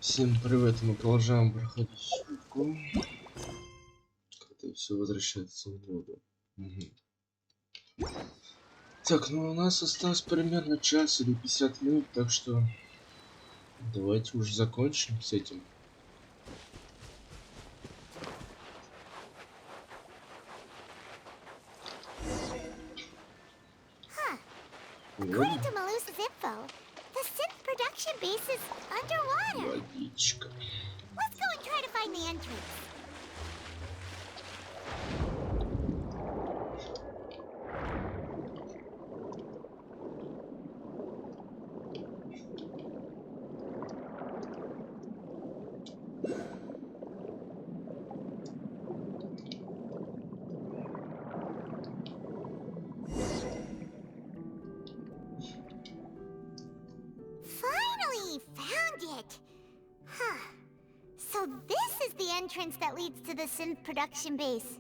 Всем привет, мы продолжаем проходить сюжетку. Когда все возвращается в воду. Так, ну у нас осталось примерно час или 50 минут, так что давайте уже закончим с этим. Логичка. So this is the entrance that leads to the synth production base.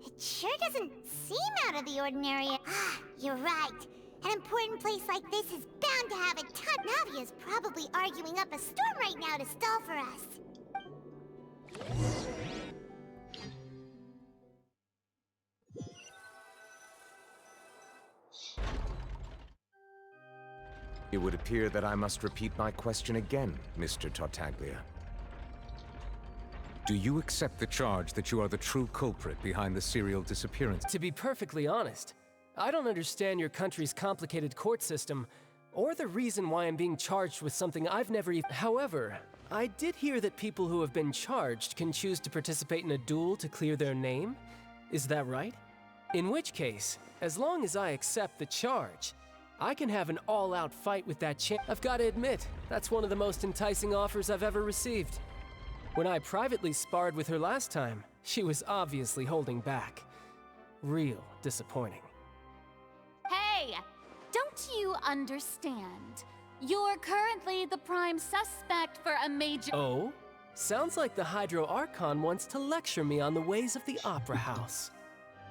It sure doesn't seem out of the ordinary. Ah, you're right. An important place like this is bound to have a ton. Navia's probably arguing up a storm right now to stall for us. It would appear that I must repeat my question again, Mr. Tartaglia. Do you accept the charge that you are the true culprit behind the serial disappearance? To be perfectly honest, I don't understand your country's complicated court system, or the reason why I'm being charged with something I've never even... However, I did hear that people who have been charged can choose to participate in a duel to clear their name. Is that right? In which case, as long as I accept the charge, I can have an all-out fight with that champ. I've got to admit, that's one of the most enticing offers I've ever received. When I privately sparred with her last time, she was obviously holding back. Real disappointing. Hey! Don't you understand? You're currently the prime suspect for a major— Oh? Sounds like the Hydro Archon wants to lecture me on the ways of the Opera House.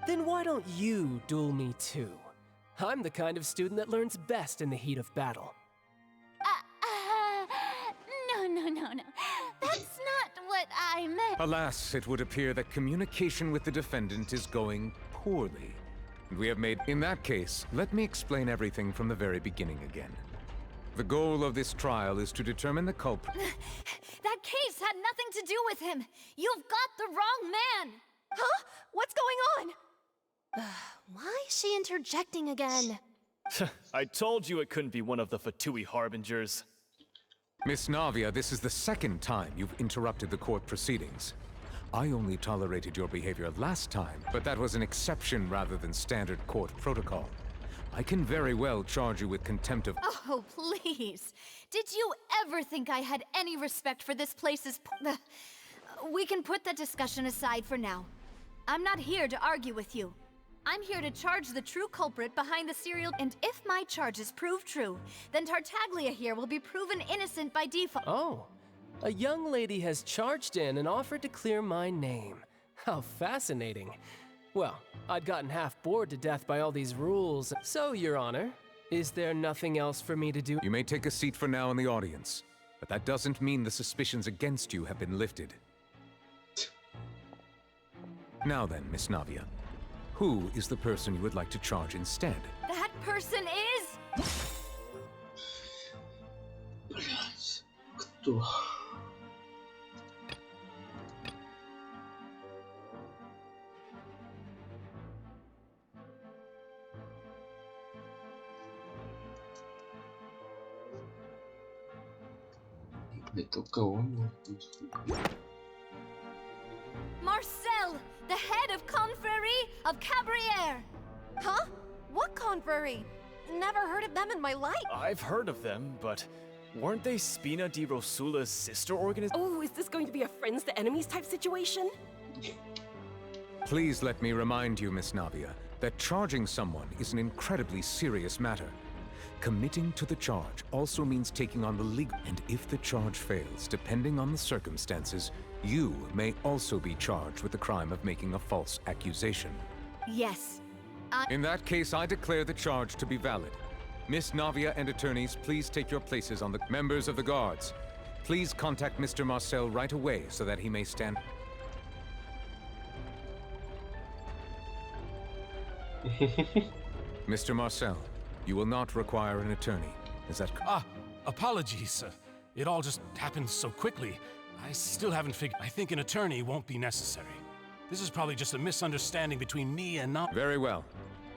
Then why don't you duel me too? I'm the kind of student that learns best in the heat of battle. No. That's not what I meant. Alas, it would appear that communication with the defendant is going poorly. We have made... In that case, let me explain everything from the very beginning again. The goal of this trial is to determine the culprit. That case had nothing to do with him. You've got the wrong man. Huh? What's going on? Why is she interjecting again? I told you it couldn't be one of the Fatui harbingers. Miss Navia, this is the second time you've interrupted the court proceedings. I only tolerated your behavior last time, but that was an exception rather than standard court protocol. I can very well charge you with contempt of— Oh, please. Did you ever think I had any respect for this place's— We can put that discussion aside for now. I'm not here to argue with you. I'm here to charge the true culprit behind the serial— And if my charges prove true, then Tartaglia here will be proven innocent by default. Oh, a young lady has charged in and offered to clear my name. How fascinating. Well, I'd gotten half bored to death by all these rules. So, Your Honor, is there nothing else for me to do? You may take a seat for now in the audience, but that doesn't mean the suspicions against you have been lifted. Now then, Miss Navia, who is the person you would like to charge instead? That person is— Блять, кто? Это кого может быть? Marcel, the head of Confrérie of Cabrières. Huh? What confrérie? Never heard of them in my life. I've heard of them, but weren't they Spina di Rosula's sister organization? Oh, is this going to be a friends to enemies type situation? Please let me remind you, Miss Navia, that charging someone is an incredibly serious matter. Committing to the charge also means taking on the legal— And if the charge fails, depending on the circumstances, you may also be charged with the crime of making a false accusation. Yes. In that case, I declare the charge to be valid. Miss Navia and attorneys, please take your places on the— Members of the guards, Please contact Mr. Marcel right away so that he may stand. Mr. Marcel, you will not require an attorney. Is that correct? Apologies. It all just happened so quickly. I still haven't figured. I think an attorney won't be necessary. This is probably just a misunderstanding between me and not. Very well.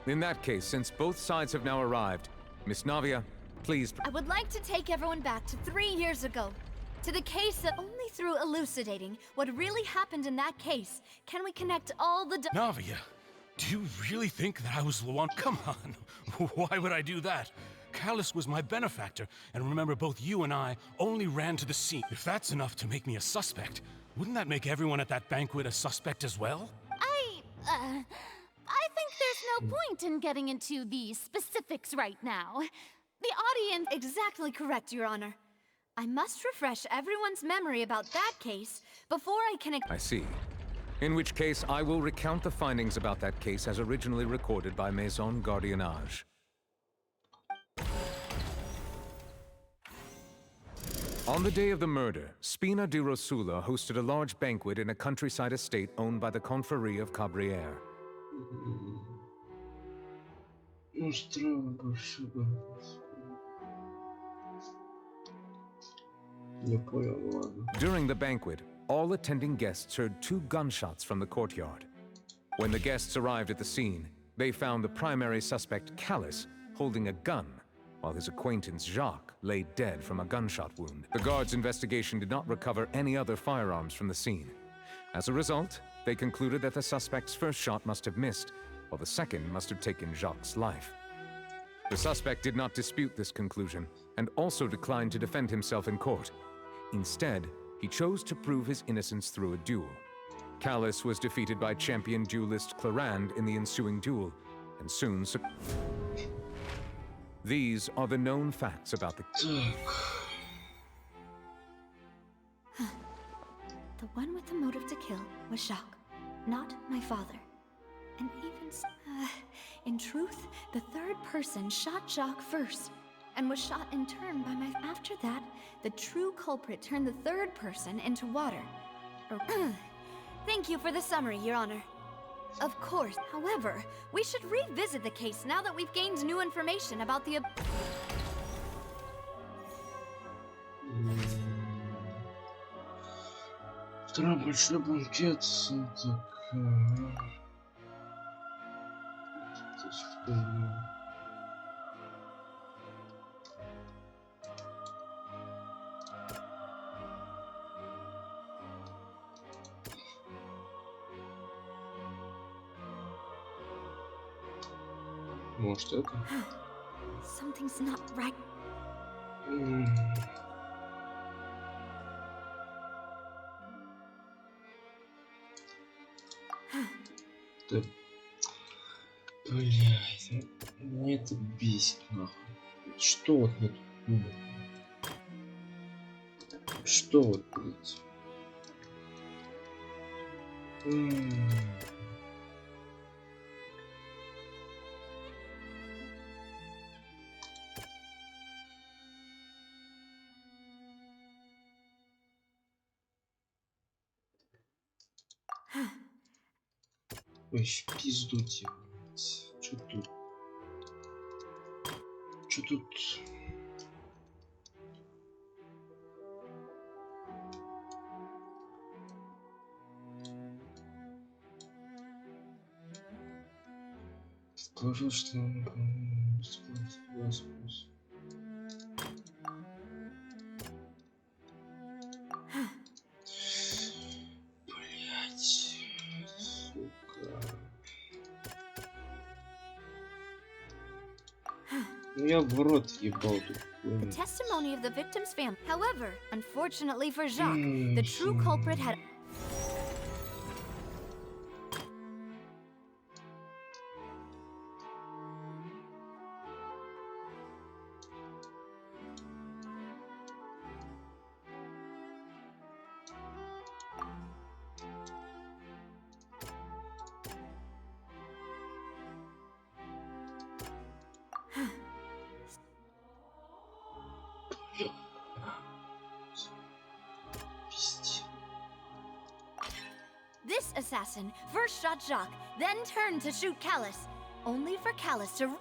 In that case, since both sides have now arrived, Miss Navia, please. I would like to take everyone back to 3 years ago. To the case that only through elucidating what really happened in that case can we connect all the Navia, do you really think that I was the one? Come on. Why would I do that? Callus was my benefactor, and remember both you and I only ran to the scene. If that's enough to make me a suspect, wouldn't that make everyone at that banquet a suspect as well? I think there's no point in getting into the specifics right now. The audience... Exactly correct, Your Honor. I must refresh everyone's memory about that case before I can... I see. In which case, I will recount the findings about that case as originally recorded by Maison Gardiennage. On the day of the murder, Spina di Rosula hosted a large banquet in a countryside estate owned by the Confrérie of Cabrières. During the banquet, all attending guests heard 2 gunshots from the courtyard. When the guests arrived at the scene, they found the primary suspect, Callus, holding a gun, while his acquaintance, Jacques, lay dead from a gunshot wound. The guards' investigation did not recover any other firearms from the scene. As a result, they concluded that the suspect's first shot must have missed, while the second must have taken Jacques' life. The suspect did not dispute this conclusion, and also declined to defend himself in court. Instead, he chose to prove his innocence through a duel. Callus was defeated by champion duelist Clarande in the ensuing duel, and soon These are the known facts about the... The one with the motive to kill was Jacques, not my father. And even in truth, the third person shot Jacques first, and was shot in turn by my... After that, the true culprit turned the third person into water. Thank you for the summary, Your Honor. Of course. However, we should revisit the case now that we've gained new information about the... Второй большой банкет. Может, это? Something's not right. Да. Блядь, мне это бесит, нахуй. Что вот мне тут думать? Что вот, блядь? Ой, пиздуйте. Чё тут? Чё тут? Скажу, что он я в рот ебал тут. The testimony of the victim's family. However, unfortunately for Jacques, the true culprit had... This assassin first shot Jacques, then turned to shoot Callus, only for Callus to...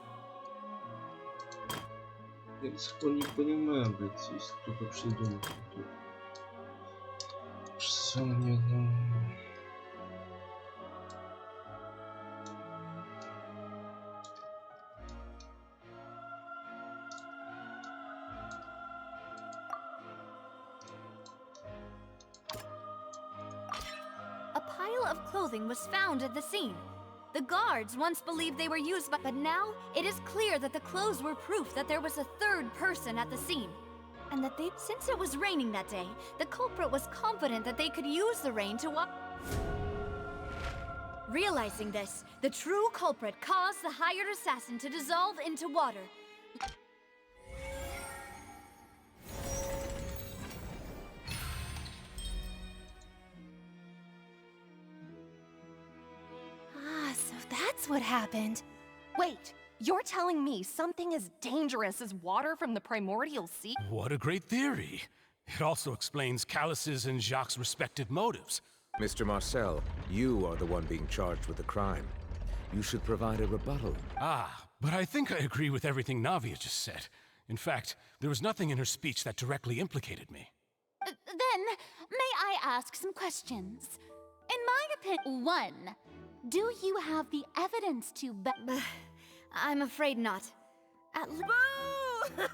Я до сих пор не понимаю, блядь, если кто вообще думает, что ни одного... A pile of clothing was found at the scene. The guards once believed they were used by, but now it is clear that the clothes were proof that there was a third person at the scene. And that since it was raining that day, the culprit was confident that they could use the rain to walk. Realizing this, the true culprit caused the hired assassin to dissolve into water. So that's what happened. Wait, you're telling me something as dangerous as water from the primordial sea? What a great theory. It also explains Callus's and Jacques' respective motives. Mr. Marcel, you are the one being charged with the crime. You should provide a rebuttal. But I think I agree with everything Navia just said. In fact, there was nothing in her speech that directly implicated me. Then, may I ask some questions? In my opinion, 1. Do you have the evidence to I'm afraid not. Boo!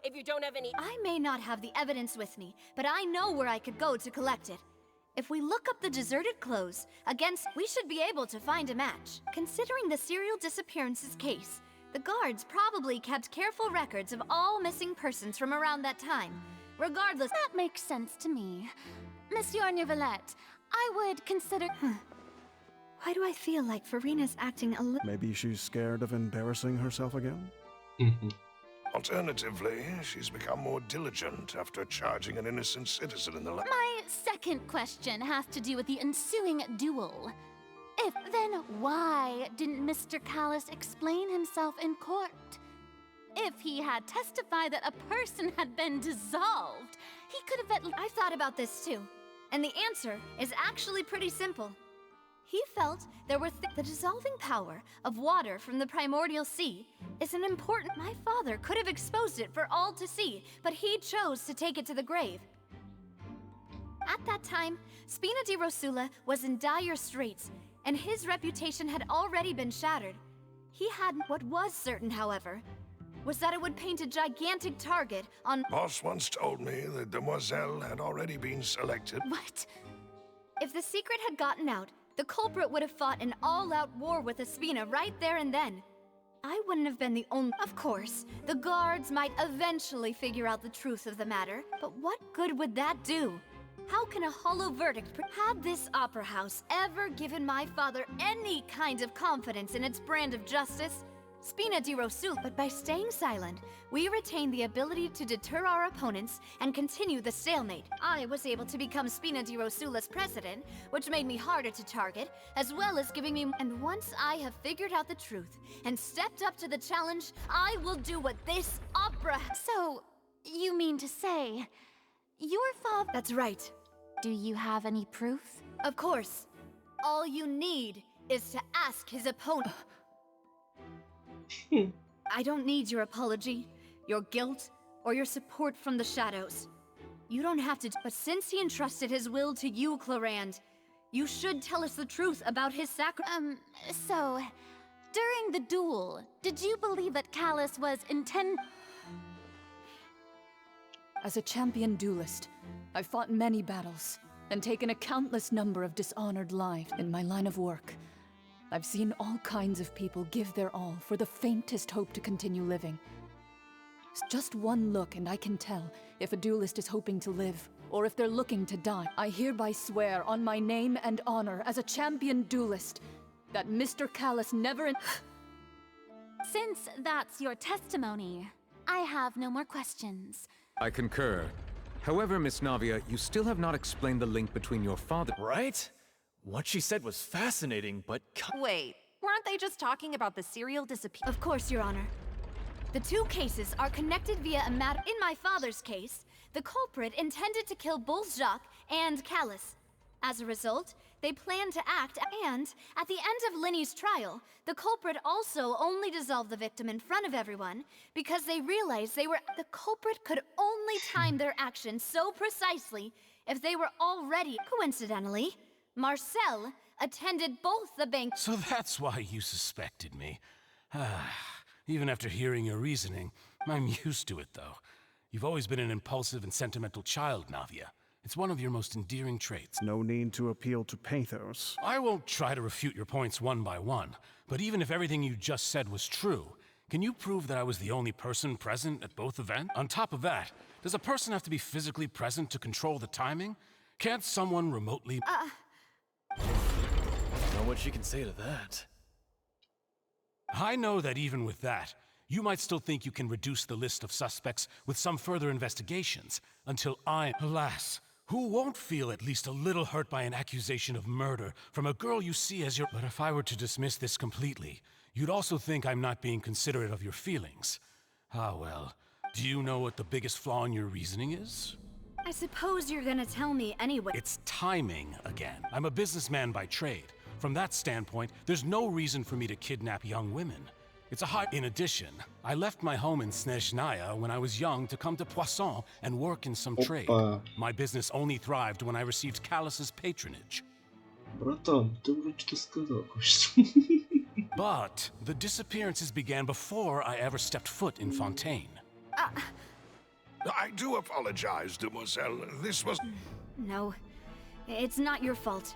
If you don't have any... I may not have the evidence with me, but I know where I could go to collect it. If we look up the deserted clothes against, we should be able to find a match. Considering the serial disappearances case, the guards probably kept careful records of all missing persons from around that time. Regardless... That makes sense to me. Monsieur Neuvillette, I would consider... Why do I feel like Farina's acting a little... Maybe she's scared of embarrassing herself again? Alternatively, she's become more diligent after charging an innocent citizen in the My second question has to do with the ensuing duel. Then why didn't Mr. Callus explain himself in court? If he had testified that a person had been dissolved, he could have I've thought about this too, and the answer is actually pretty simple. He felt there were the dissolving power of water from the primordial sea is an important... My father could have exposed it for all to see, but he chose to take it to the grave. At that time, Spina di Rosula was in dire straits, and his reputation had already been shattered. He had... What was certain, however, was that it would paint a gigantic target on... Boss once told me that Demoiselle had already been selected. What? If the secret had gotten out, the culprit would have fought an all-out war with Espina right there and then. I wouldn't have been the only... Of course, the guards might eventually figure out the truth of the matter, but what good would that do? How can a hollow verdict... Had this opera house ever given my father any kind of confidence in its brand of justice? Spina di Rosula. But by staying silent, we retain the ability to deter our opponents and continue the stalemate. I was able to become Spina di Rosula's president, which made me harder to target, as well as giving me... And once I have figured out the truth and stepped up to the challenge, I will do what this opera... So, you mean to say, your father... That's right. Do you have any proof? Of course. All you need is to ask his opponent... I don't need your apology, your guilt, or your support from the shadows. You don't have to, but since he entrusted his will to you, Clarand, you should tell us the truth about his So, during the duel, did you believe that Callus was As a champion duelist, I've fought many battles, and taken a countless number of dishonored lives in my line of work. I've seen all kinds of people give their all for the faintest hope to continue living. Just one look and I can tell if a duelist is hoping to live, or if they're looking to die. I hereby swear on my name and honor as a champion duelist that Mr. Callus never... Since that's your testimony, I have no more questions. I concur. However, Miss Navia, you still have not explained the link between your father... Right? What she said was fascinating, but... Wait, weren't they just talking about the serial disappearance? Of course, Your Honor. The two cases are connected via a matter... In my father's case, the culprit intended to kill both Jacques and Callus. As a result, They planned to act, and at the end of Linny's trial, the culprit also only dissolved the victim in front of everyone because they realized the culprit could only time their actions so precisely if they were already, coincidentally, Marcel attended both the bank. So that's why you suspected me. Even after hearing your reasoning, I'm used to it, though. You've always been an impulsive and sentimental child, Navia. It's one of your most endearing traits. No need to appeal to pathos. I won't try to refute your points one by one, but even if everything you just said was true, can you prove that I was the only person present at both events? On top of that, does a person have to be physically present to control the timing? Can't someone remotely... Not what you can say to that. I know that even with that, you might still think you can reduce the list of suspects with some further investigations, until alas, who won't feel at least a little hurt by an accusation of murder from a girl you see as your... But if I were to dismiss this completely, you'd also think I'm not being considerate of your feelings. Ah well, do you know what the biggest flaw in your reasoning is? I suppose you're gonna tell me anyway. It's timing again. I'm a businessman by trade. From that standpoint, there's no reason for me to kidnap young women. It's a high... In addition, I left my home in Snezhnaya when I was young to come to Poisson and work in some trade. My business only thrived when I received Callus's patronage. Братан, ты вроде что сказал кое-что. But the disappearances began before I ever stepped foot in Fontaine. I do apologize, demoiselle. This was... No, it's not your fault.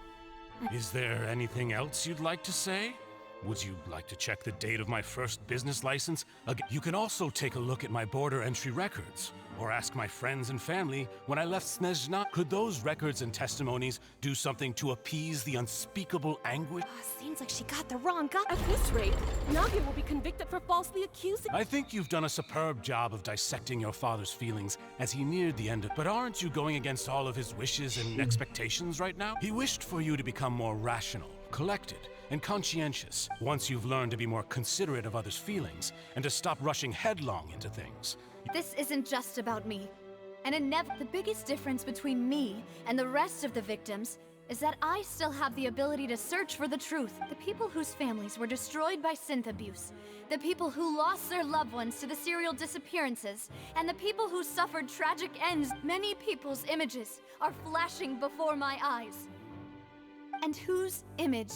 Is there anything else you'd like to say? Would you like to check the date of my first business license? You can also take a look at my border entry records, or ask my friends and family when I left Snezhna. Could those records and testimonies do something to appease the unspeakable anguish? Seems like she got the wrong guy. At this rate, Navia will be convicted for falsely accusing... I think you've done a superb job of dissecting your father's feelings as he neared the end of... But aren't you going against all of his wishes and expectations right now? He wished for you to become more rational, collected, and conscientious once you've learned to be more considerate of others' feelings and to stop rushing headlong into things. This isn't just about me. And the biggest difference between me and the rest of the victims is that I still have the ability to search for the truth. The people whose families were destroyed by synth abuse, the people who lost their loved ones to the serial disappearances, and the people who suffered tragic ends. Many people's images are flashing before my eyes. And whose image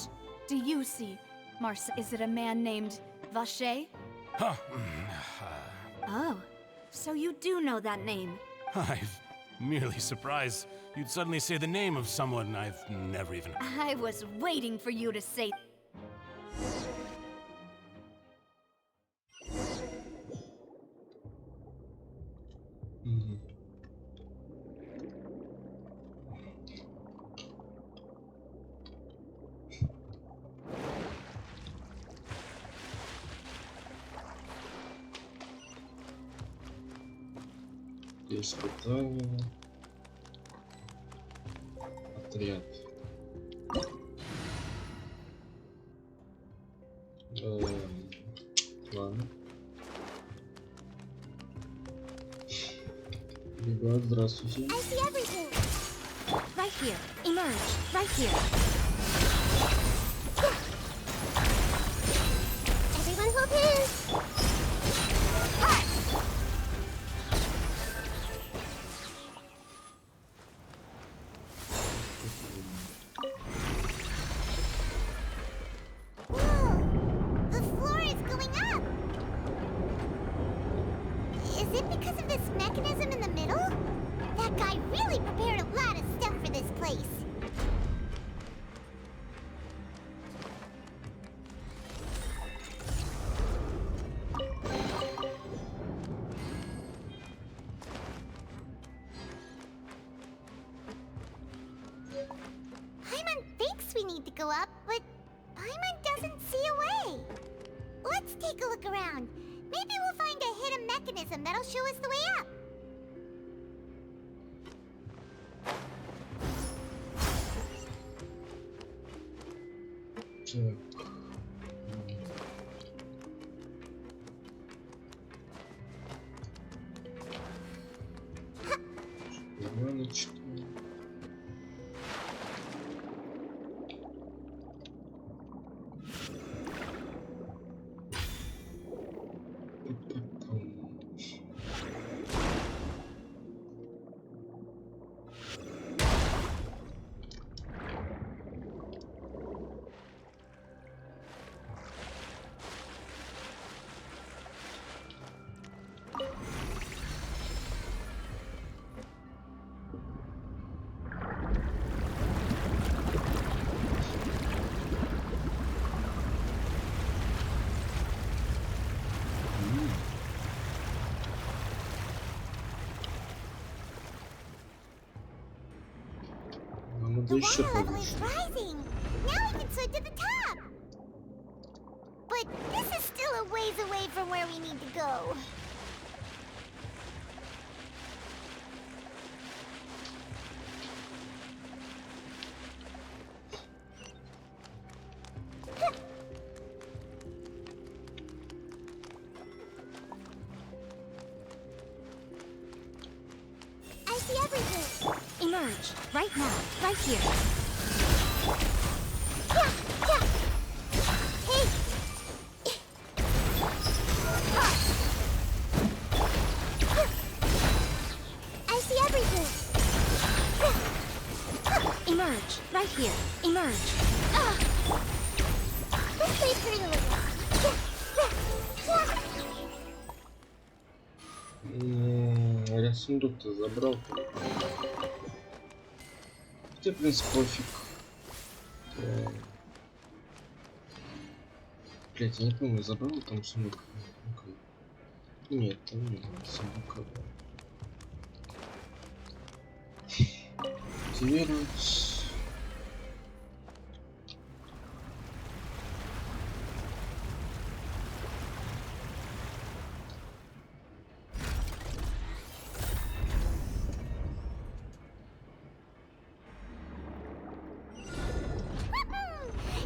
do you see, Marcel? Is it a man named Vacher? Oh, so you do know that name. I'm merely surprised you'd suddenly say the name of someone I've never even... I was waiting for you to say... Испытание. Отряд. Ладно. Ребят, здравствуйте. I see everything. Right here. Emerge. Right here. Everyone hold hands. We need to go up, but Paimon doesn't see a way. Let's take a look around. Maybe we'll find a hidden mechanism that'll show us the way up. воду еще water level повыше. is rising. Now we can swim to the top. But this is still a ways away from where we need to go. I see everything. Emerge, right now, right here. Yeah, yeah. Hey. I see everything. Emerge, right here. Emerge. This way pretty little. Я сундук-то забрал. Хотя, в принципе, пофиг. Блять, я не помню, забрал там сундук. Нет, там нет сундука. Активировать.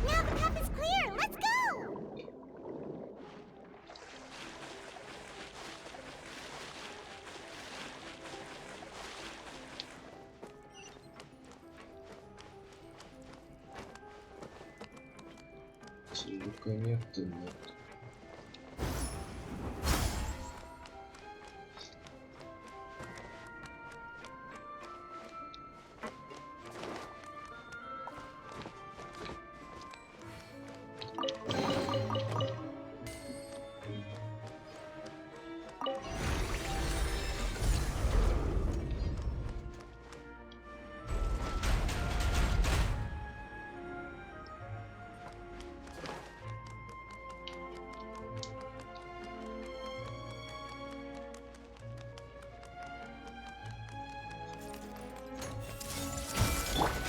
Now the path is clear. Let's go. Сундука нет, и нет.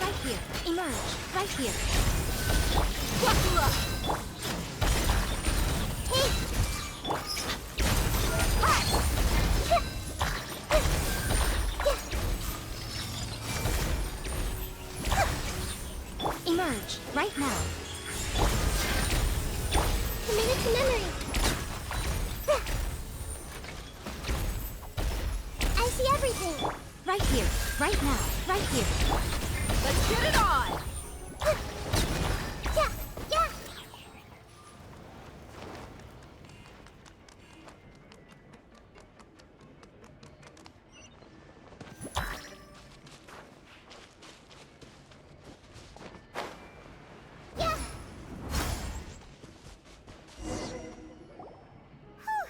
Right here. Emerge, right here. Emerge, right now. Commit it to memory. I see everything. Right here, right now, right here. Let's get it on! Yeah, yeah. Yeah. Whew.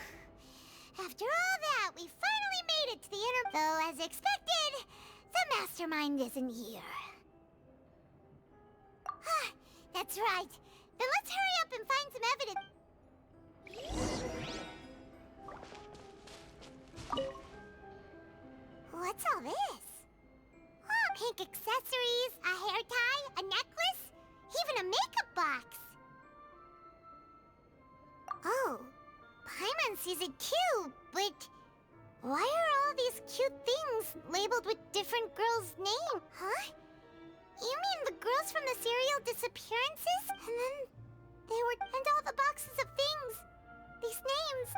After all that, we finally made it to the inner. Though, as expected, the mastermind isn't here. That's right. Then let's hurry up and find some evidence. What's all this? Oh, pink accessories, a hair tie, a necklace, even a makeup box. Oh, Paimon sees it too, but why are all these cute things labeled with different girls' names? Huh? You mean the girls from the serial disappearances? And then they were... and all the boxes of things. These names.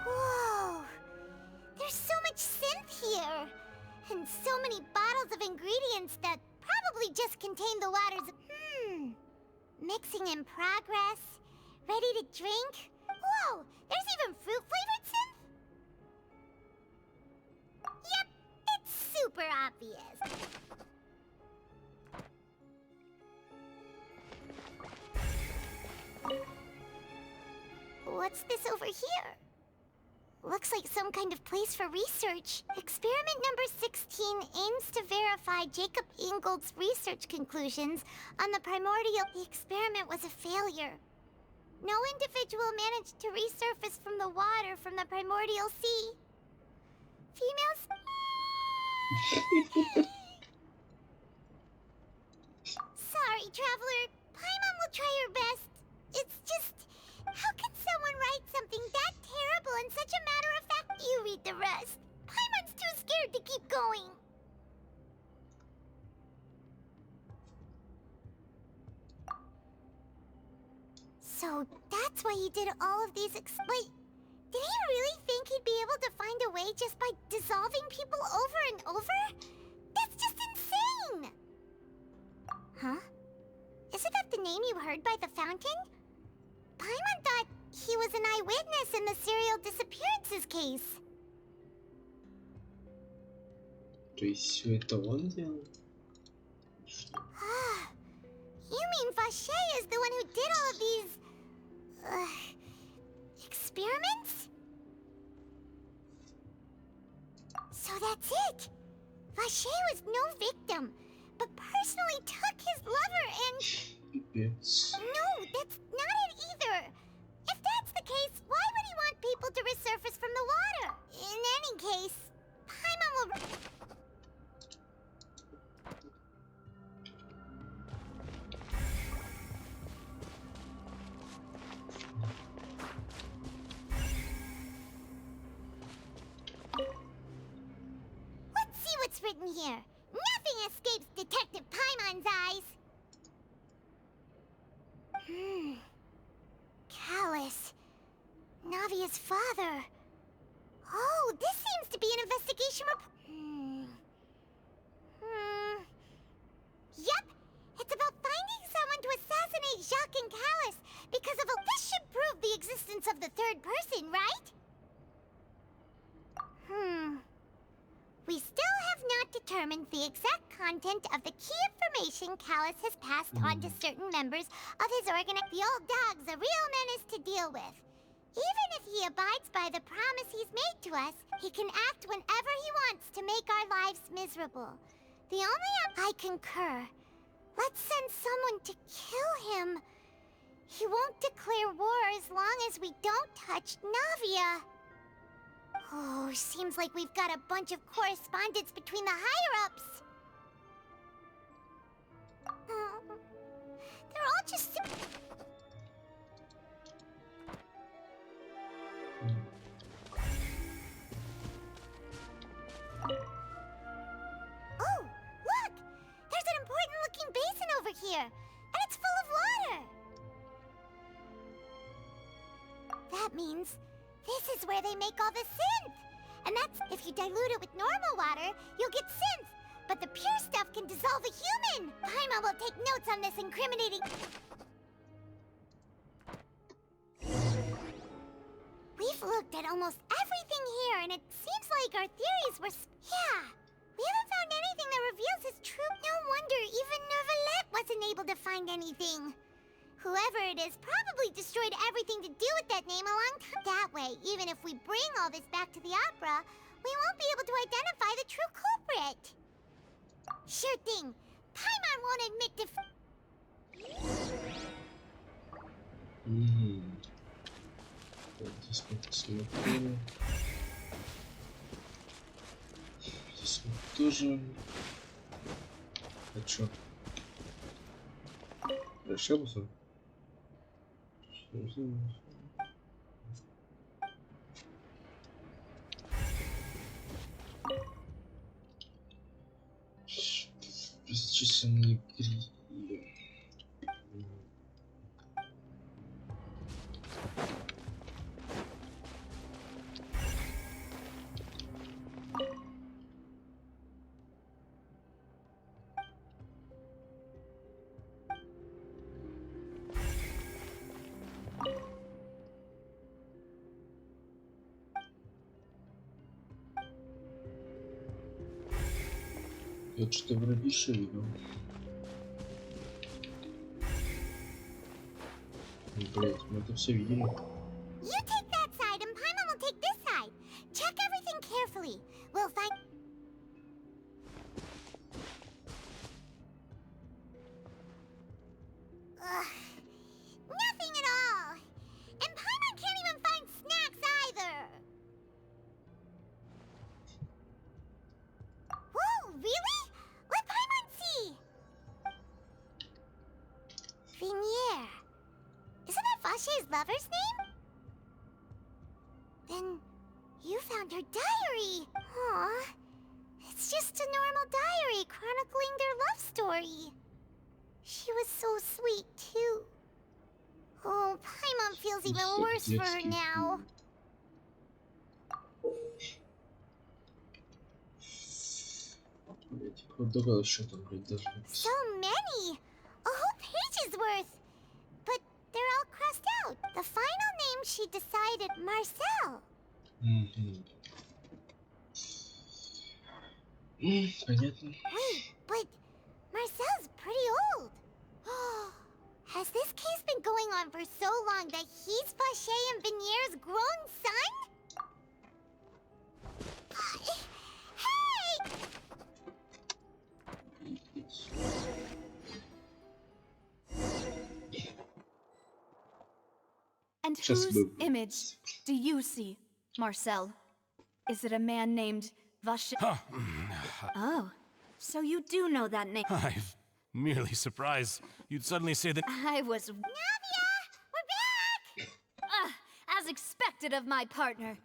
Whoa. There's so much synth here. And so many bottles of ingredients that probably just contain the waters of... Mixing in progress. Ready to drink? Whoa! There's even fruit-flavored synth? Yep, it's super obvious. What's this over here? Looks like some kind of place for research. Experiment number 16 aims to verify Jacob Ingold's research conclusions on the primordial. The experiment was a failure. No individual managed to resurface from the water from the primordial sea. Females? Sorry, traveler. Paimon will try her best. It's just, how can someone write something that terrible in such a matter-of-fact? You read the rest. Paimon's too scared to keep going. So that's why he did all of these Wait, did he really think he'd be able to find a way just by dissolving people over and over? That's just insane! Huh? Isn't that the name you heard by the fountain? Paimon thought he was an eyewitness in the serial disappearances case. То есть все это он делал? You mean Вашера is the one who did all of these... experiments? So that's it! Вашera was no victim, but personally took his lover and... Пипец. No, that's not it either! If that's the case, why would he want people to resurface from the water? In any case, Paimon will... Let's see what's written here. Nothing escapes Detective Paimon's eyes. Callus. Navia's father. Oh, this seems to be an investigation report. Yep, it's about finding someone to assassinate Jacques and Callus because of a... This should prove the existence of the third person, right? We still have not determined the exact content of the key information Callus has passed on to certain members of his The old dog's a real menace to deal with. Even if he abides by the promise he's made to us, he can act whenever he wants to make our lives miserable. The only I concur. Let's send someone to kill him. He won't declare war as long as we don't touch Navia. Oh, seems like we've got a bunch of correspondence between the higher-ups. They're all just... Oh, look! There's an important-looking basin over here, and it's full of water! That means this is where they make all the synth! And that's, if you dilute it with normal water, you'll get synth! But the pure stuff can dissolve a human! Paimon will take notes on this incriminating... We've looked at almost everything here, and it seems like our theories were... Yeah! We haven't found anything that reveals his true... No wonder even Neuvillette wasn't able to find anything. Whoever it is probably destroyed everything to do with that name a long time. That way, even if we bring all this back to the opera, we won't be able to identify the true culprit. Sure thing. Paimon won't admit to... Здесь мы посмотрели. Здесь мы тоже. А чё? Расшибся? Бесчисленные грили. Я что-то вроде еще видел. Блять, мы это все видели. You take that side and Paimon will take this side. Vache's lover's name? Then you found her diary. Aw. It's just a normal diary chronicling their love story. She was so sweet, too. Oh, Paimon feels even worse for her now. So many! A whole page's worth! But they're all crossed out. The final name she decided, Marcel. Понятно. Wait, but Marcel's pretty old. Has this case been going on for so long that he's Vache and Venier's grown son? Hey! And whose image do you see, Marcel? Is it a man named Vache? Oh, so you do know that name. I'm merely surprised you'd suddenly say that. I was... Navia! We're back! As expected of my partner.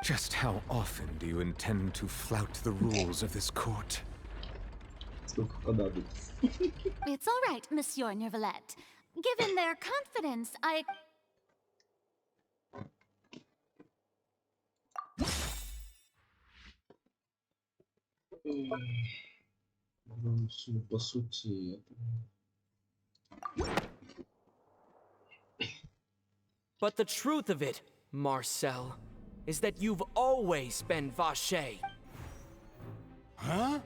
Just how often do you intend to flout the rules of this court? It's all right, Monsieur Nervalette. Given their confidence, I... По сути, But the truth of it, Marcel, is that you've always been Vache. Huh?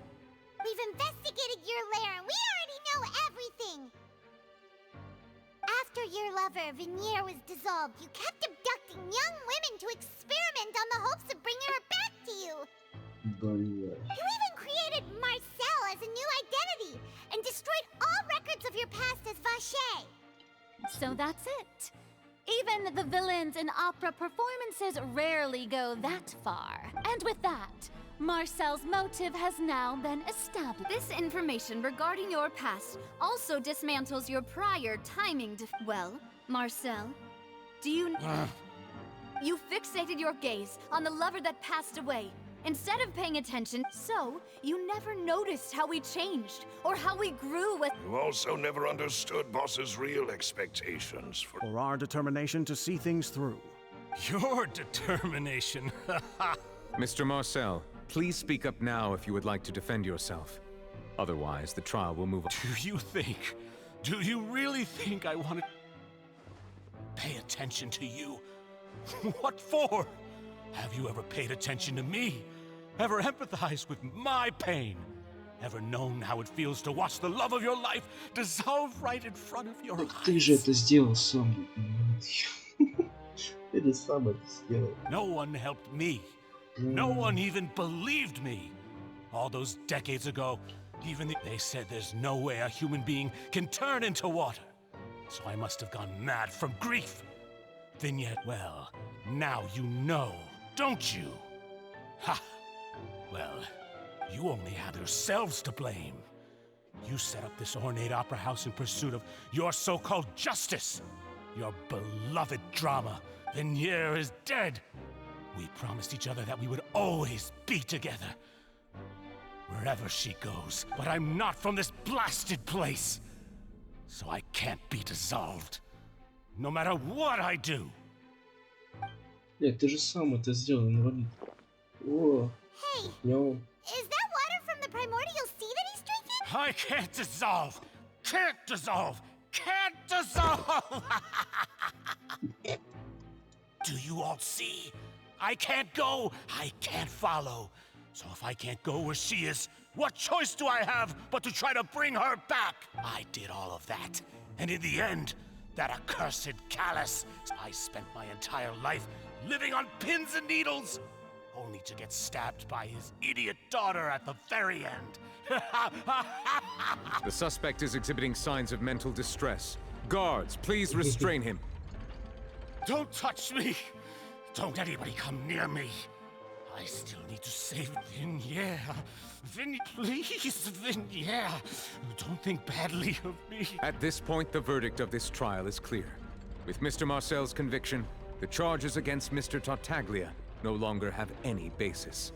We've investigated your lair and we already know everything! After your lover, Venier, was dissolved, you kept abducting young women to experiment on the hopes of bringing her back to you! You even created Marcel as a new identity and destroyed all records of your past as Vache! So that's it. Even the villains in opera performances rarely go that far. And with that, Marcel's motive has now been established. This information regarding your past also dismantles your prior timing. Well, Marcel, do you... You fixated your gaze on the lover that passed away, instead of paying attention, so you never noticed how we changed, or how we grew with... You also never understood Boss's real expectations for our determination to see things through. Your determination? Mr. Marcel, please speak up now if you would like to defend yourself. Otherwise, the trial will move on. Do you really think I want to pay attention to you? What for? Have you ever paid attention to me? Ever empathized with my pain? Ever known how it feels to watch the love of your life dissolve right in front of your eyes? Ты же это сделал сам. Ты же сам это сделал. No one helped me. No one even believed me. All those decades ago, they said there's no way a human being can turn into water. So I must have gone mad from grief. Then yet, well, now you know, don't you? Ha! Well, you only have yourselves to blame. You set up this ornate opera house in pursuit of your so-called justice. Your beloved drama. Venier is dead. We promised each other that we would always be together. Wherever she goes. But I'm not from this blasted place. So I can't be dissolved. No matter what I do. Нет, ты же сам это сделал, инвалид. О, Hey, no. Is that water from the primordial sea that he's drinking? I can't dissolve. Can't dissolve. Can't dissolve. Do you all see? I can't go. I can't follow. So if I can't go where she is, what choice do I have but to try to bring her back? I did all of that. And in the end, that accursed Callus. I spent my entire life living on pins and needles, only to get stabbed by his idiot daughter at the very end. The suspect is exhibiting signs of mental distress. Guards, please restrain him. Don't touch me! Don't anybody come near me! I still need to save Venier. Please, Venier. Don't think badly of me. At this point, the verdict of this trial is clear. With Mr. Marcel's conviction, the charges against Mr. Tartaglia no longer have any basis.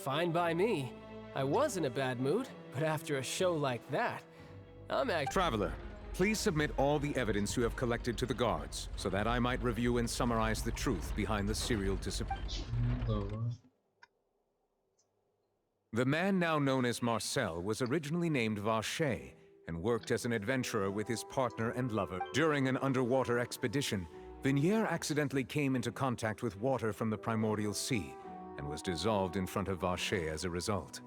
Fine by me. I was in a bad mood, but after a show like that, I'm Traveler, please submit all the evidence you have collected to the guards, so that I might review and summarize the truth behind the serial disappearance. The man now known as Marcel was originally named Вашера and worked as an adventurer with his partner and lover. During an underwater expedition, Vinier accidentally came into contact with water from the primordial sea and was dissolved in front of Вашера as a result.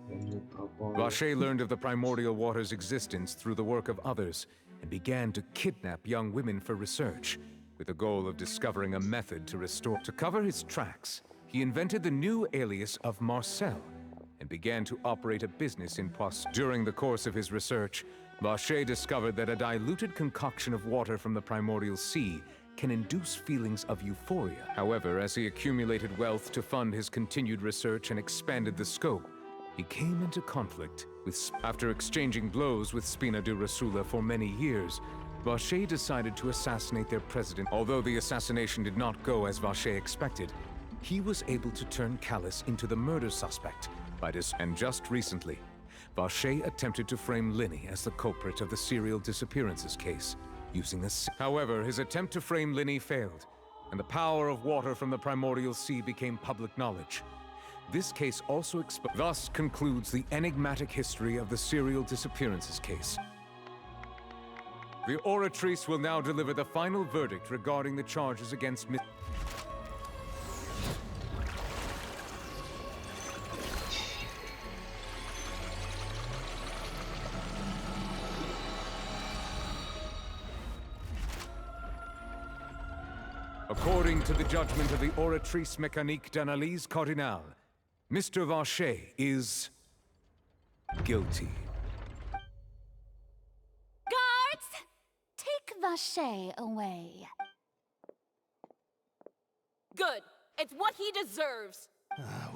Вашера learned of the primordial water's existence through the work of others and began to kidnap young women for research, with the goal of discovering a method to restore. To cover his tracks, he invented the new alias of Marcel and began to operate a business in Poissy. During the course of his research, Вашера discovered that a diluted concoction of water from the primordial sea can induce feelings of euphoria. However, as he accumulated wealth to fund his continued research and expanded the scope, he came into conflict with... After exchanging blows with Spina di Rosula for many years, Вашера decided to assassinate their president. Although the assassination did not go as Вашera expected, he was able to turn Callus into the murder suspect by and just recently, Вашера attempted to frame Linny as the culprit of the serial disappearances case, using a... However, his attempt to frame Linny failed, and the power of water from the primordial sea became public knowledge. This case also thus concludes the enigmatic history of the serial disappearances case. The Oratrice will now deliver the final verdict regarding the charges against Miss... According to the judgment of the Oratrice Mécanique d'Analyse Cardinale, Mr. Вашера is... guilty. Guards! Take Вашera away. Good. It's what he deserves.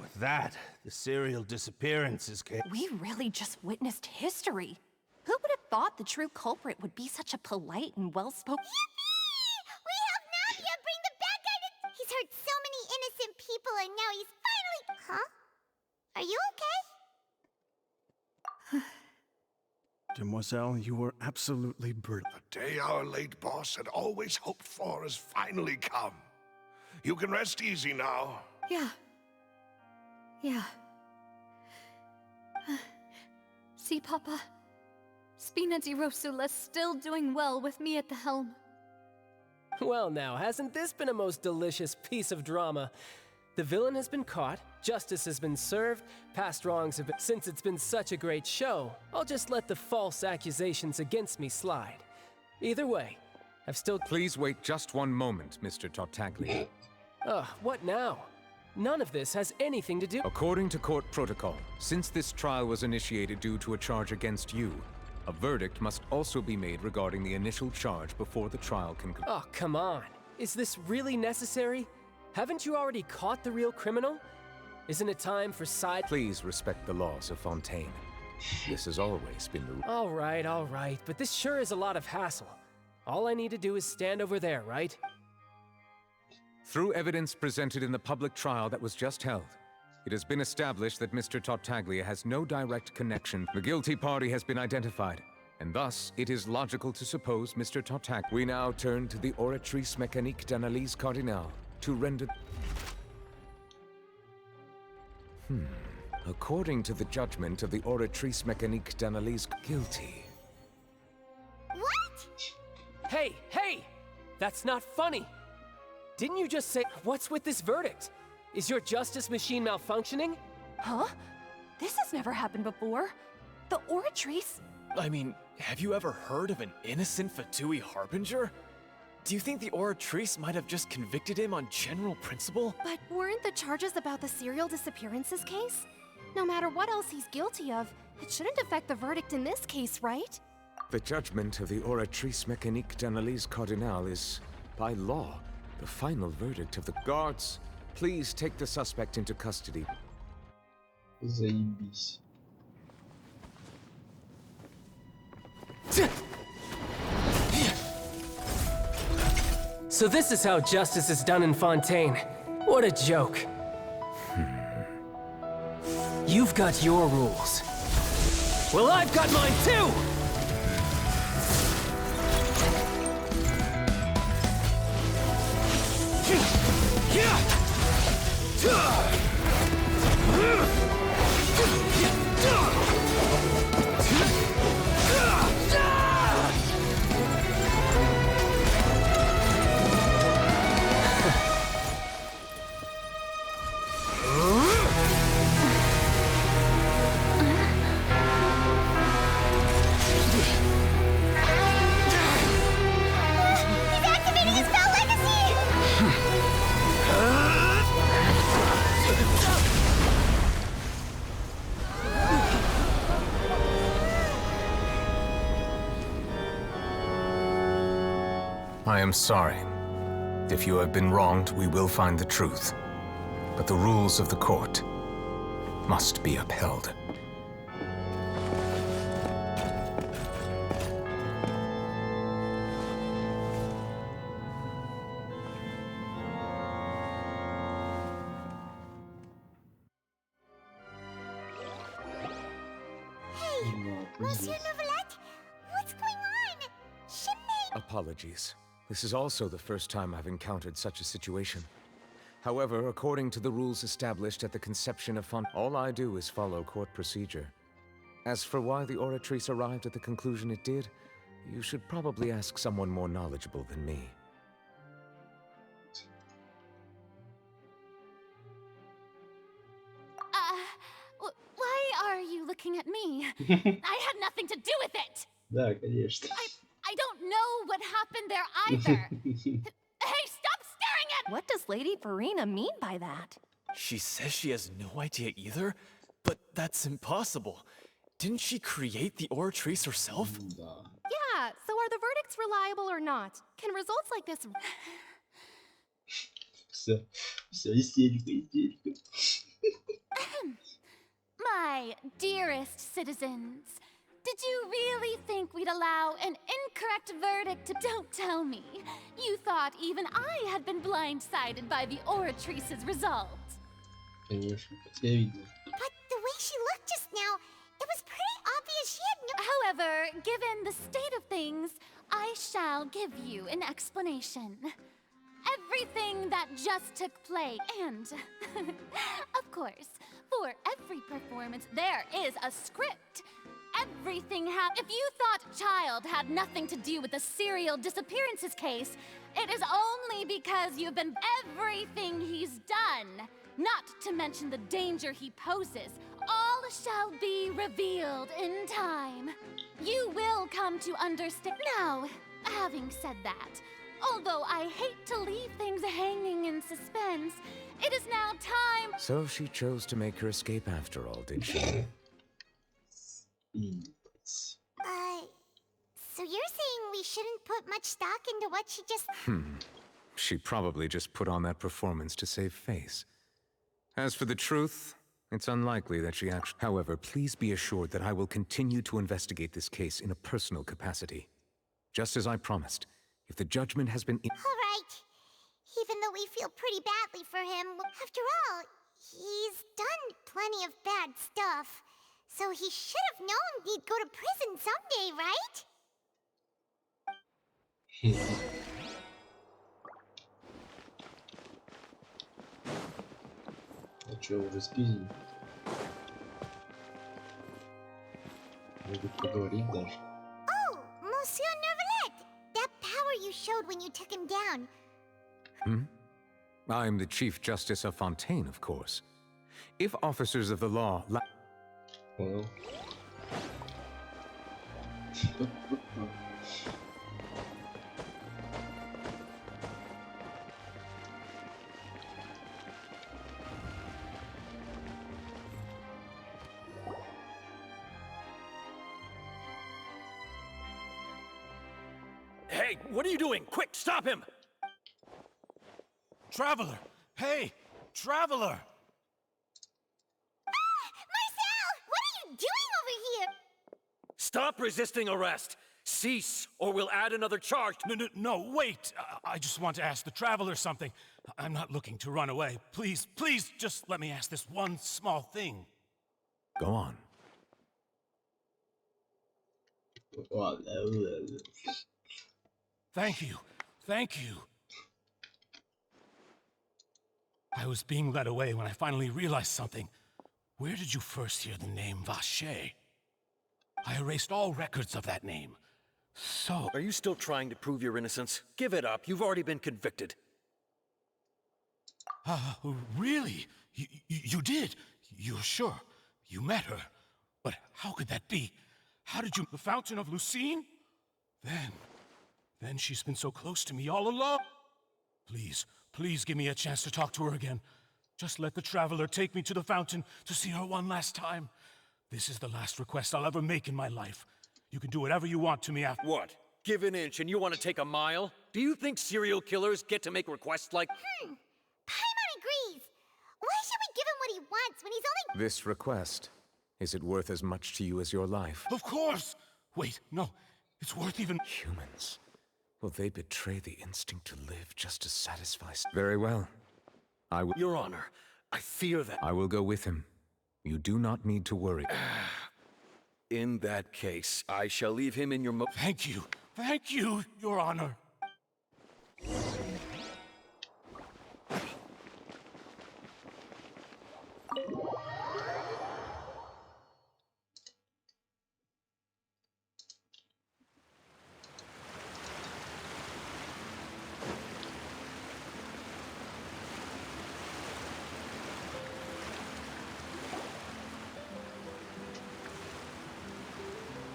With that, the serial disappearances case... We really just witnessed history. Who would have thought the true culprit would be such a polite and well-spoken... He's hurt so many innocent people and now he's finally... Huh? Are you okay? Demoiselle, you were absolutely brilliant. The day our late boss had always hoped for has finally come. You can rest easy now. Yeah. See, Papa? Spina di Rosula's still doing well with me at the helm. Well now, hasn't this been a most delicious piece of drama? The villain has been caught, justice has been served, past wrongs have been... Since it's been such a great show, I'll just let the false accusations against me slide. Either way, I've still... Please wait just one moment, Mr. Tartaglia. What now? None of this has anything to do... According to court protocol, since this trial was initiated due to a charge against you, a verdict must also be made regarding the initial charge before the trial can... Oh, come on. Is this really necessary? Haven't you already caught the real criminal? Isn't it time for side... Please respect the laws of Fontaine. This has always been the... All right, but this sure is a lot of hassle. All I need to do is stand over there, right? Through evidence presented in the public trial that was just held, it has been established that Mr. Tartaglia has no direct connection. The guilty party has been identified, and thus it is logical to suppose Mr. Tartaglia... We now turn to the Oratrice Mécanique d'Analyse Cardinale to render... According to the judgment of the Oratrice Mécanique d'Analyse... guilty. What? Hey! That's not funny! Didn't you just say... What's with this verdict? Is your justice machine malfunctioning? Huh? This has never happened before. The Oratrice... I mean, have you ever heard of an innocent Fatui Harbinger? Do you think the Oratrice might have just convicted him on general principle? But weren't the charges about the serial disappearances case? No matter what else he's guilty of, it shouldn't affect the verdict in this case, right? The judgment of the Oratrice Mécanique d'Analyse Cardinale is, by law, the final verdict of the... Guards, please take the suspect into custody. Заебись. So this is how justice is done in Fontaine. What a joke. You've got your rules. Well, I've got mine too! I am sorry. If you have been wronged, we will find the truth. But the rules of the court must be upheld. Monsieur Neuvillette, what's going on? Shipmate! Apologies. This is also the first time I've encountered such a situation. However, according to the rules established at the conception of all I do is follow court procedure. As for why the Oratrice arrived at the conclusion it did, you should probably ask someone more knowledgeable than me. Why are you looking at me? I had nothing to do with it! Да, конечно. I don't know what happened there either. Hey, stop staring at— What does Lady Verena mean by that? She says she has no idea either, but that's impossible. Didn't she create the Oratrice herself? Yeah, so are the verdicts reliable or not? Can results like this... Все, истерика. My dearest citizens, did you really think we'd allow an incorrect verdict to— Don't tell me. You thought even I had been blindsided by the Oratrice's result. Конечно, я видел. But the way she looked just now, it was pretty obvious she had no— However, given the state of things, I shall give you an explanation. Everything that just took place, and of course, for every performance there is a script. Everything if you thought Child had nothing to do with the serial disappearances case, it is only because you've been everything he's done, not to mention the danger he poses, all shall be revealed in time. You will come to understand. Now, having said that, although I hate to leave things hanging in suspense, it is now time— So she chose to make her escape after all, did she? So you're saying we shouldn't put much stock into what she just— She probably just put on that performance to save face. As for the truth, it's unlikely that she actually— However, please be assured that I will continue to investigate this case in a personal capacity. Just as I promised, if the judgment has been— All right. Even though we feel pretty badly for him, after all, he's done plenty of bad stuff. So he should have known he'd go to prison someday, right? А чё, уже спиздили? Могут поговорить даже. Oh, Monsieur Neuvillette! That power you showed when you took him down. I'm the Chief Justice of Fontaine, of course. If officers of the law— Понял. Hey, what are you doing? Quick, stop him! Traveler! Hey! Traveler! Marcel! What are you doing over here? Stop resisting arrest! Cease, or we'll add another charge. No, wait. I just want to ask the traveler something. I'm not looking to run away. Please, just let me ask this one small thing. Go on. Thank you. I was being led away when I finally realized something. Where did you first hear the name Вашера? I erased all records of that name. So... Are you still trying to prove your innocence? Give it up. You've already been convicted. Really? You did? You're sure? You met her? But how could that be? How did you... The Fountain of Lucine? Then she's been so close to me all along. Please give me a chance to talk to her again. Just let the traveler take me to the fountain to see her one last time. This is the last request I'll ever make in my life. You can do whatever you want to me after. What? Give an inch and you want to take a mile? Do you think serial killers get to make requests like... Paimon agrees. Why should we give him what he wants when he's only... This request, is it worth as much to you as your life? Of course! Wait, no. It's worth even... Humans. Will they betray the instinct to live just to satisfy... Very well. I will... Your Honor, I fear that... I will go with him. You do not need to worry. In that case, I shall leave him in your Thank you, Your Honor.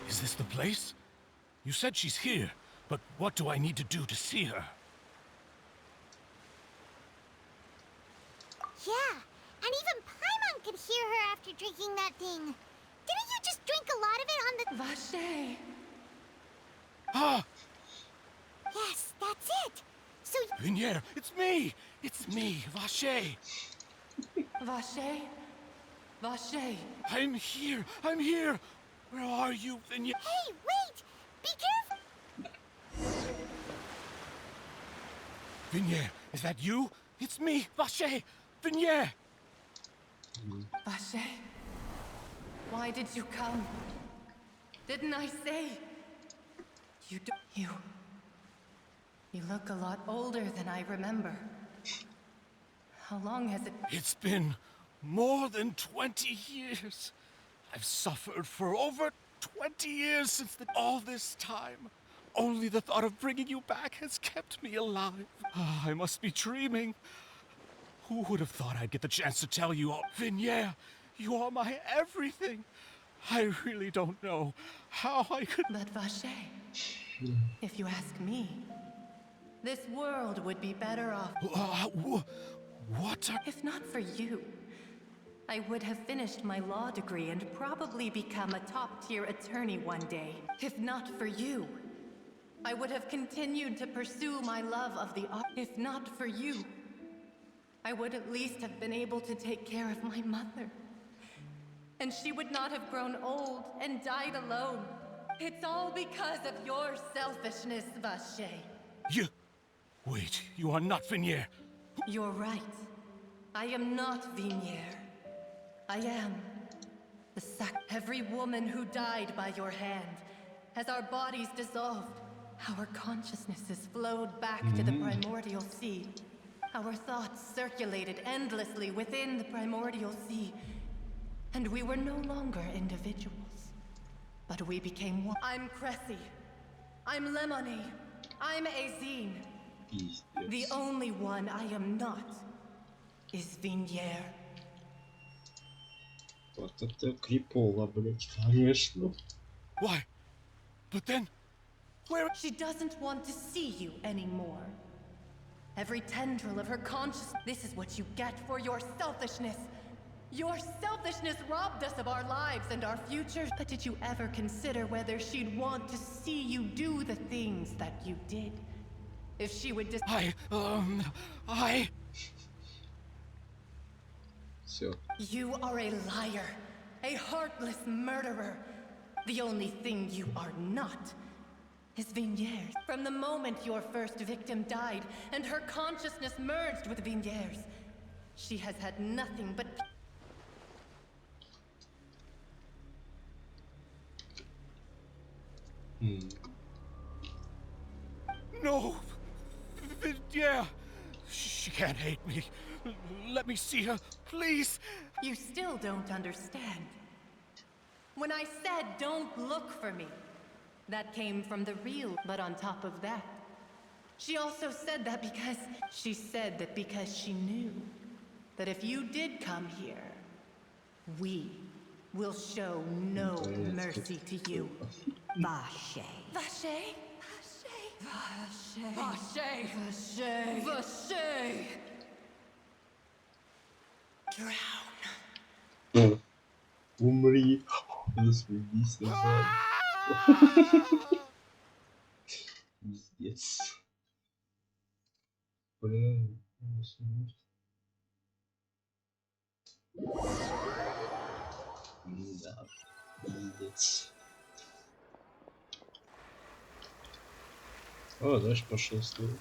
Is this the place? You said she's here, but what do I need to do to see her? Yeah, and even Paimon could hear her after drinking that thing. Didn't you just drink a lot of it on the... Вашера. Ah! Yes, that's it. So... Vinier, it's me, Вашера. Вашера. Вашera. I'm here. Where are you, Vinier? Hey, wait! Be careful! Vinier, is that you? It's me, Вашера. Vinier! Вашера. Why did you come? Didn't I say? You look a lot older than I remember. How long has it... It's been more than 20 years. I've suffered for over 20 years since all this time. Only the thought of bringing you back has kept me alive. I must be dreaming. Who would have thought I'd get the chance to tell you all? Vinier, you are my everything. I really don't know how I could... But Вашера, if you ask me, this world would be better off. What? If not for you, I would have finished my law degree and probably become a top-tier attorney one day. If not for you, I would have continued to pursue my love of the art. If not for you, I would at least have been able to take care of my mother. And she would not have grown old and died alone. It's all because of your selfishness, Вашера. Wait, you are not Vinier. You're right. I am not Vinier. I am the every woman who died by your hand. As our bodies dissolved, our consciousnesses flowed back to the primordial sea. Our thoughts circulated endlessly within the primordial sea. And we were no longer individuals. But we became one. I'm Cressy. I'm Lemony. I'm Azine. The only one I am not is Vinier. Вот это крипово, блять, конечно. Why? But then, where... She doesn't want to see you anymore. Every tendril of her consciousness... This is what you get for your selfishness. Your selfishness robbed us of our lives and our futures. But did you ever consider whether she'd want to see you do the things that you did? If she would just... You are a liar, a heartless murderer. The only thing you are not is Vigniere's. From the moment your first victim died and her consciousness merged with Vigniere's, she has had nothing but... No! Yeah! She can't hate me. Let me see her, please! You still don't understand. When I said don't look for me, that came from the real, but on top of that, she also said that because... She said that because she knew that if you did come here, we will show no mercy to you. Vashe. Vashe? Vashe. Vashe. Vashe. Vashe. Drown. Умри. Засмейтесь назад. Пиздец. Блин. Да. Пиздец. О, дальше пошел слово.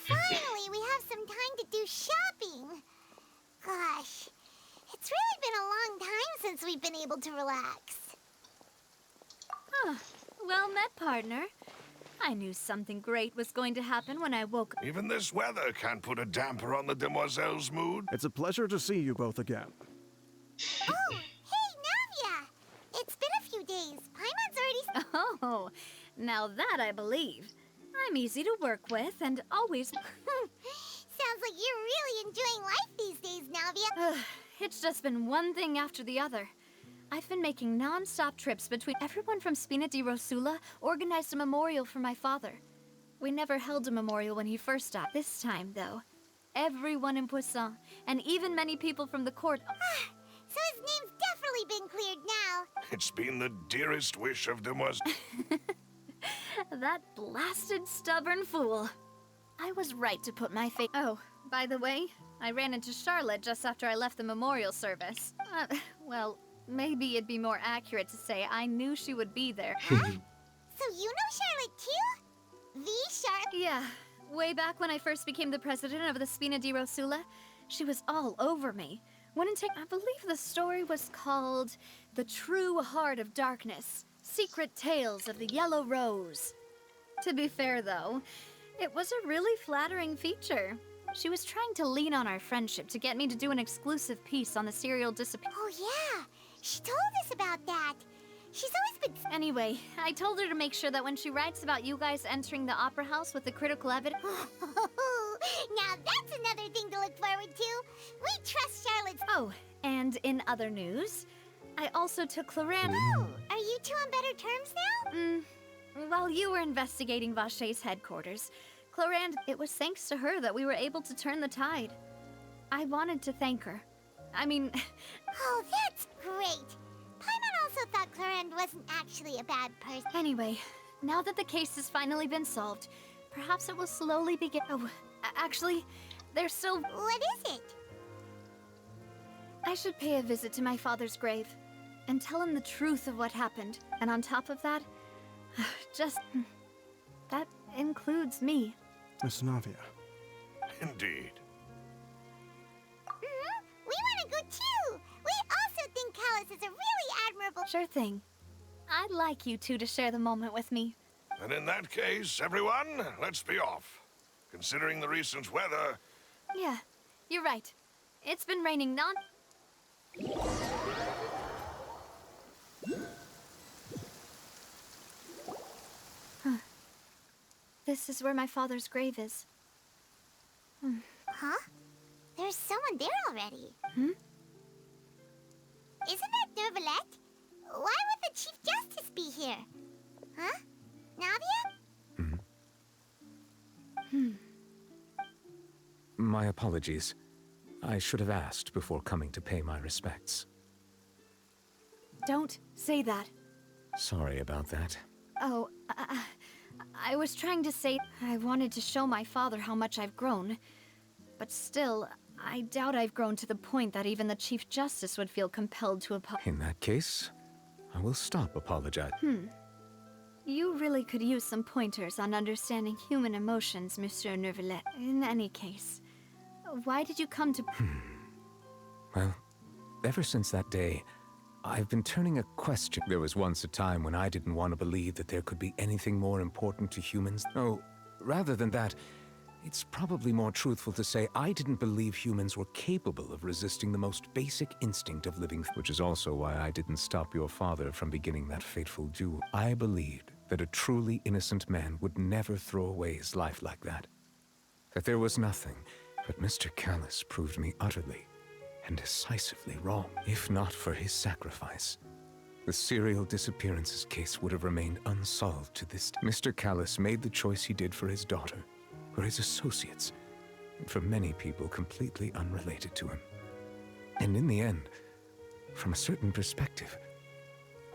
Finally, we have some time to do shopping. Gosh, it's really been a long time since we've been able to relax. Huh. Well met, partner. I knew something great was going to happen when I woke up. Even this weather can't put a damper on the demoiselle's mood. It's a pleasure to see you both again. Oh, hey, Navia! It's been a few days. Paimon's already... Oh, now that I believe. I'm easy to work with and always... Sounds like you're really enjoying life these days, Navia. It's just been one thing after the other. I've been making non-stop trips between... Everyone from Spina di Rosula organized a memorial for my father. We never held a memorial when he first died. This time, though, everyone in Poisson, and even many people from the court... So his name's definitely been cleared now. It's been the dearest wish of demoiselle. That blasted stubborn fool. I was right to put my face... Oh, by the way, I ran into Charlotte just after I left the memorial service. Well, maybe it'd be more accurate to say I knew she would be there. Huh? So you know Charlotte too? The Charlotte? Yeah, way back when I first became the president of the Spina di Rosula, she was all over me. Wouldn't take... I believe the story was called The True Heart of Darkness. Secret Tales of the Yellow Rose. To be fair, though, it was a really flattering feature. She was trying to lean on our friendship to get me to do an exclusive piece on the serial disappearance. Oh yeah, she told us about that. She's always been... Anyway, I told her to make sure that when she writes about you guys entering the opera house with the critical evidence... Now that's another thing to look forward to. We trust Charlotte's... Oh, and in other news, I also took Clarande... Oh, are you two on better terms now? While you were investigating Vache's headquarters, Clarande, it was thanks to her that we were able to turn the tide. I wanted to thank her. I mean... Oh, that's great. Paimon also thought Clarande wasn't actually a bad person. Anyway, now that the case has finally been solved, perhaps it will slowly begin... Oh, actually, there's still... What is it? I should pay a visit to my father's grave and tell him the truth of what happened. And on top of that, just... that includes me. Miss Navia. Indeed. We want to go too. We also think Callus is a really admirable... Sure thing. I'd like you two to share the moment with me. And in that case, everyone, let's be off. Considering the recent weather... Yeah, you're right. It's been raining non... Huh. This is where my father's grave is. Huh? There's someone there already. Hmm? Isn't that Nervalette? Why would the Chief Justice be here? Huh? Navia? My apologies. I should have asked before coming to pay my respects. Don't say that. Sorry about that. Oh, I was trying to say I wanted to show my father how much I've grown. But still, I doubt I've grown to the point that even the Chief Justice would feel compelled to apologize. In that case, I will stop apologizing. You really could use some pointers on understanding human emotions, Monsieur Neuvillette. In any case, why did you come to... Well, ever since that day, I've been turning a question. There was once a time when I didn't want to believe that there could be anything more important to humans. Oh, rather than that, it's probably more truthful to say I didn't believe humans were capable of resisting the most basic instinct of living, which is also why I didn't stop your father from beginning that fateful duel. I believed that a truly innocent man would never throw away his life like that. That there was nothing, but Mr. Callus proved me utterly and decisively wrong. If not for his sacrifice, the serial disappearances case would have remained unsolved to this day. Mr. Callus made the choice he did for his daughter, for his associates, and for many people completely unrelated to him. And in the end, from a certain perspective,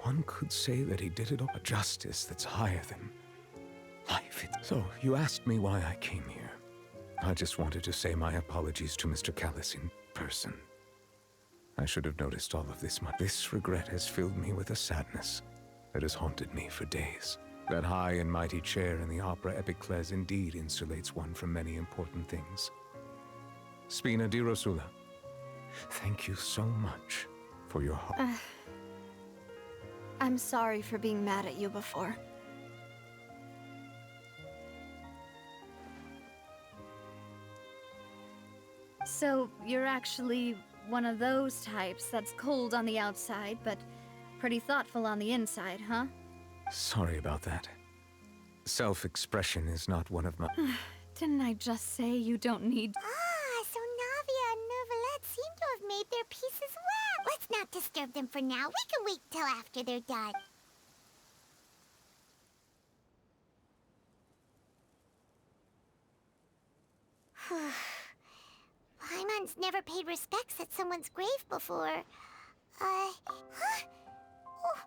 one could say that he did it all a justice that's higher than life. So, you asked me why I came here. I just wanted to say my apologies to Mr. Callus in person. I should have noticed all of this much. This regret has filled me with a sadness that has haunted me for days. That high and mighty chair in the opera Epiclese indeed insulates one from many important things. Spina di Rosula, thank you so much for your heart. I'm sorry for being mad at you before. So, you're actually one of those types that's cold on the outside, but pretty thoughtful on the inside, huh? Sorry about that. Self-expression is not one of my... Didn't I just say you don't need... So Navia and Neuvillette seem to have made their peace as well. Let's not disturb them for now. We can wait till after they're done. Paimon's never paid respects at someone's grave before. Huh? Oh,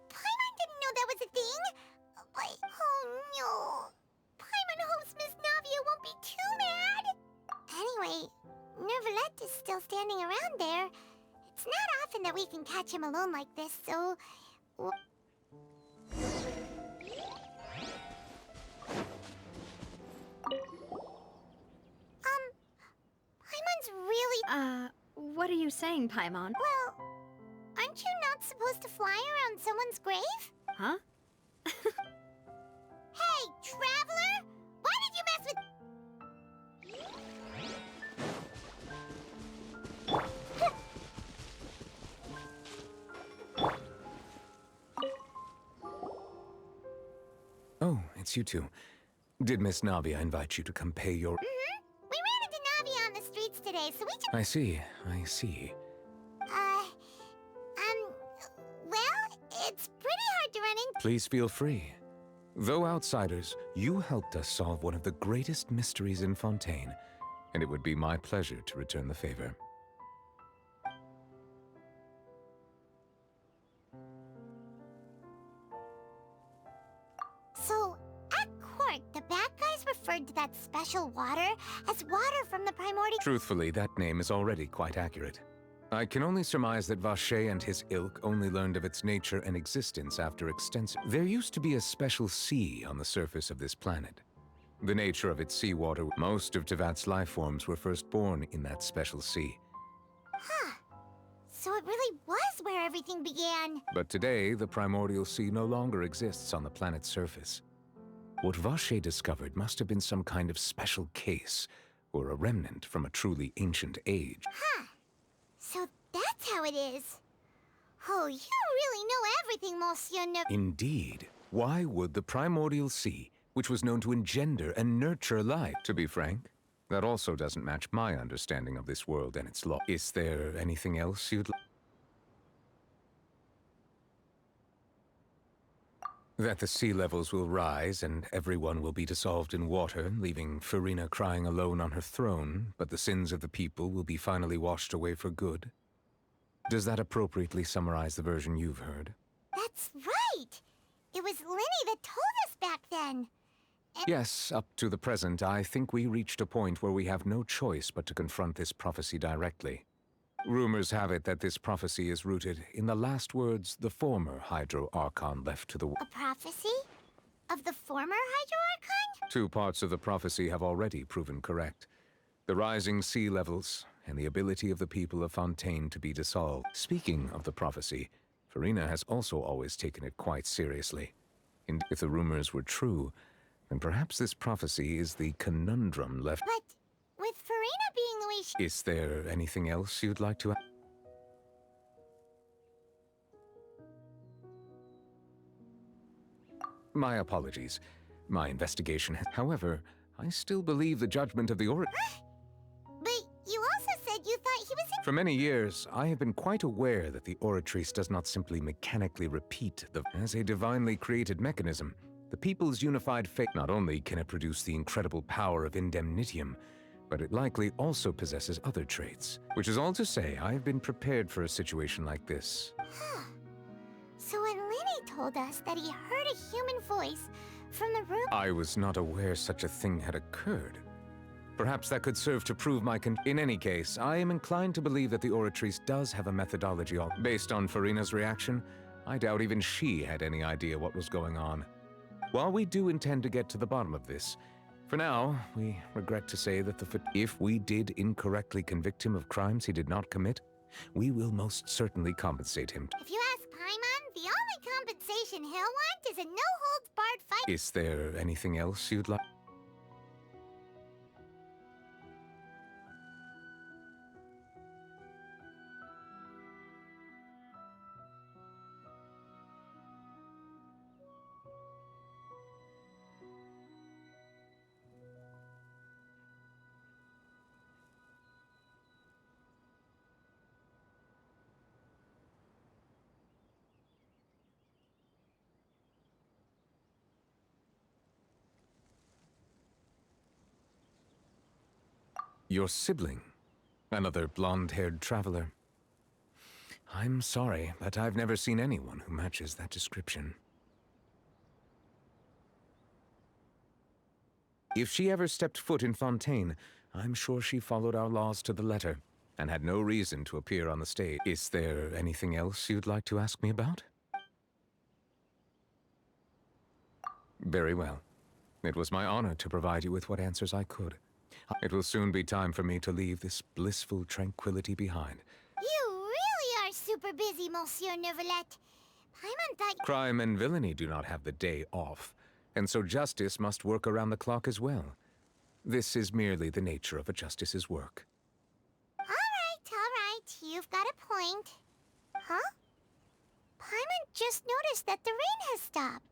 Paimon didn't know that was a thing. Oh no. Paimon hopes Miss Navia won't be too mad. Anyway, Neuvillette is still standing around there. It's not often that we can catch him alone like this, so... Paimon's really... what are you saying, Paimon? Well, aren't you not supposed to fly around someone's grave? Huh? Hey, traveler! Why did you mess with... Oh, it's you two. Did Miss Navia invite you to come pay your... We ran into Navia on the streets today, so we just... I see. Well, it's pretty hard to run into... Please feel free. Though outsiders, you helped us solve one of the greatest mysteries in Fontaine, and it would be my pleasure to return the favor. So, at court, the bad guys referred to that special water as water from the primordial... Truthfully, that name is already quite accurate. I can only surmise that Vacher and his ilk only learned of its nature and existence after extensive... There used to be a special sea on the surface of this planet. The nature of its seawater... Most of Tevat's life forms were first born in that special sea. Huh. So it really was where everything began. But today, the primordial sea no longer exists on the planet's surface. What Vacher discovered must have been some kind of special case, or a remnant from a truly ancient age. Huh. So that's how it is. Oh, you really know everything, Monsieur Indeed. Why would the primordial sea, which was known to engender and nurture life, to be frank, that also doesn't match my understanding of this world and its law. Is there anything else you'd like? That the sea levels will rise and everyone will be dissolved in water, leaving Farina crying alone on her throne, but the sins of the people will be finally washed away for good? Does that appropriately summarize the version you've heard? That's right! It was Linny that told us back then. Yes, up to the present, I think we reached a point where we have no choice but to confront this prophecy directly. Rumors have it that this prophecy is rooted in the last words the former Hydro Archon left to the A prophecy? Of the former Hydro Archon? Two parts of the prophecy have already proven correct. The rising sea levels, and the ability of the people of Fontaine to be dissolved. Speaking of the prophecy, Farina has also always taken it quite seriously. And if the rumors were true, then perhaps this prophecy is the conundrum left. But with Farina being the way she— Is there anything else you'd like to add? My apologies. My investigation has— However, I still believe the judgment of the Oracle. But you also said you thought he was in— For many years, I have been quite aware that the Oratrice does not simply mechanically repeat as a divinely created mechanism. The people's unified fate— Not only can it produce the incredible power of indemnitium, but it likely also possesses other traits. Which is all to say, I have been prepared for a situation like this. So when Lenny told us that he heard a human voice from the room— I was not aware such a thing had occurred. Perhaps that could serve to prove my In any case, I am inclined to believe that the Oratrice does have a methodology based on Farina's reaction. I doubt even she had any idea what was going on. While we do intend to get to the bottom of this, for now, we regret to say that if we did incorrectly convict him of crimes he did not commit, we will most certainly compensate him. If you ask Paimon, the only compensation he'll want is a no-holds-barred fight. Is there anything else you'd like? Your sibling? Another blonde-haired traveler? I'm sorry, but I've never seen anyone who matches that description. If she ever stepped foot in Fontaine, I'm sure she followed our laws to the letter, and had no reason to appear on the stage. Is there anything else you'd like to ask me about? Very well. It was my honor to provide you with what answers I could. It will soon be time for me to leave this blissful tranquility behind. You really are super busy, Monsieur Neuvillette. Paimon thought— Crime and villainy do not have the day off, and so justice must work around the clock as well. This is merely the nature of a justice's work. All right. You've got a point. Huh? Paimon just noticed that the rain has stopped.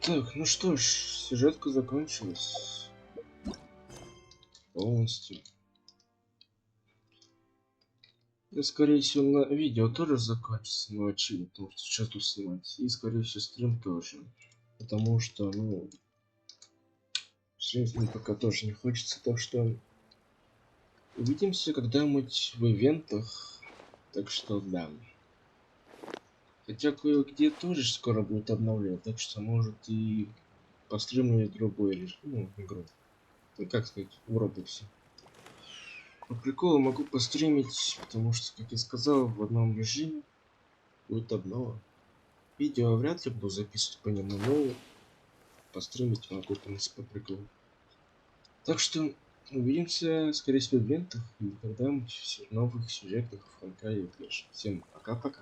Так, ну что ж, сюжетка закончилась полностью. И, скорее всего, на видео тоже закончится, но очевидно, потому что сейчас тут снимать. И, скорее всего, стрим тоже. Потому что, ну, стримить мне пока тоже не хочется, так что увидимся когда-нибудь в ивентах. Так что да. Хотя кое-где тоже скоро будет обновление, так что может и постримлю другой режим, ну, игру. Ну, как сказать, в Роблоксе. По приколу могу постримить, потому что, как я сказал, в одном режиме будет обнова. Видео вряд ли буду записывать по нему, но постримить могу, в принципе, по приколу. Так что увидимся, скорее всего, в ивентах и когда-нибудь в новых сюжетах в Ханкае и Флеш. Всем пока-пока.